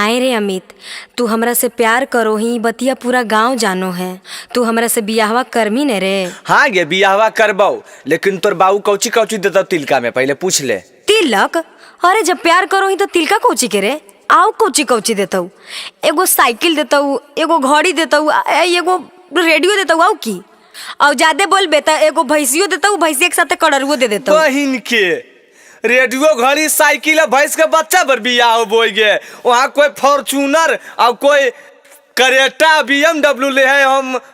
काहे रे अमित, तू हमरा से प्यार करो ही बतिया पूरा गांव जानो है। तू हमरा से बियाहवा करमी ने रे? हाँ गे बियाहवा करबौ, लेकिन तोर बाबू कौची कौची देता तिलका में पहले पूछ ले। तिलक? अरे जब प्यार करो ही तो तिलका कौची के रे? आओ कौची कौची देताऊ? एगो साइकिल देताऊ, एगो घड़ी देताऊ, एगो रेडियो देताऊ, आओ की? और ज्यादा बोलबे त एगो भैंसियो देताऊ, भैंसिया के साथे कड़रुओ दे देताऊ। बहिन के रेडियो घड़ी साइकिल भैंस के बच्चा पर बियाह बोल गे। वहाँ कोई फॉर्चूनर और कोई करेटा BMW ले है,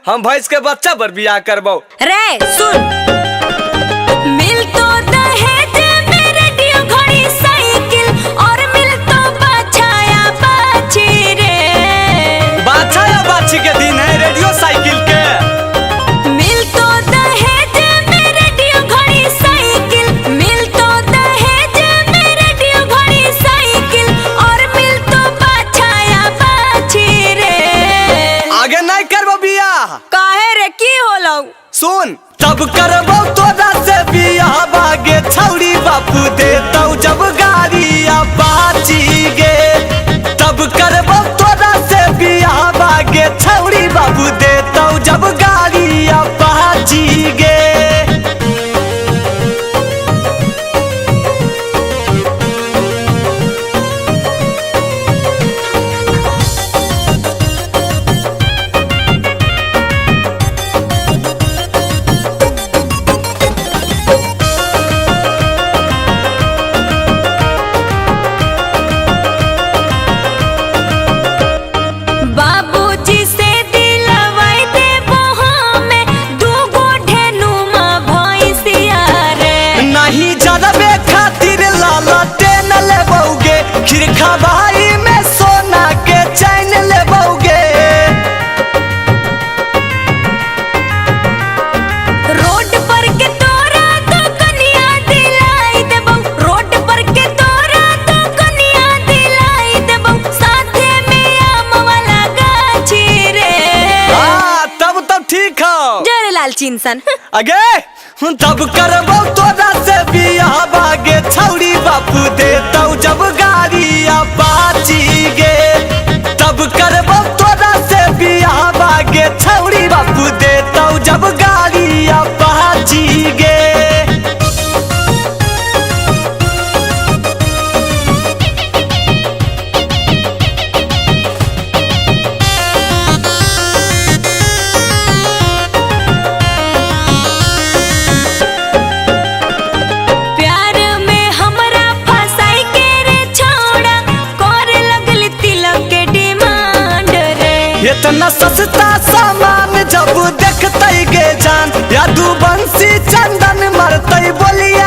हम भैंस के बच्चा पर बियाह करबो। रे सुन, मिल तो दहेज में रेडियो घड़ी साइकिल और मिल तो बाछाया बाछी रे। बाछा या बाछी के दिन है रेडियो साइकिल के। मिल तो दहेज में रेडियो घड़ी साइकिल, मिल तो दहेज में रेडियो घड़ी साइकिल और मिल तो बाछाया बाछी रे। आगे नहीं करबो बियाह। काहे रे की होलौ? सुन, तब करबो तोरा से बियाह बागे छौड़ी बापू देतौ जब गाड़ी अपाची गे। तब करबो तोरा से बियाह बागे छौड़ी बापू देतौ जब गाड़ी अपाची गे। बाबूजी से दिलवाई देबो हमें दूगो ढेनुमा भैंसिया रे। नहीं जरबे खातिर लालटे न लेबौगे, खिरखा भाई में सोना के चैन लेबौगे। रोड पर के तोरा तो कनिया दिलाई देबो, रोड पर के तोरा तो कनिया दिलाई देबो, साथे में आम वाला गाछी रे। हाँ तब ठीक हो। जरे लालची इंसान। आगे तब करबो तोरा से बियाह बागे छौड़ी बापू देतौ जब गाड़ी अपाची गे। तब करबो तोरा से बियाह बागे छौड़ी बापू देतौ जब गाड़ी अपाची गे। प्यार में हमरा फसाई के रे छोड़ा, करे लगली तिलक के डिमांड रे। इतना सस्ता सामान जब देखतै गे जान, या दू बंसी चंदन मरतै बोलिए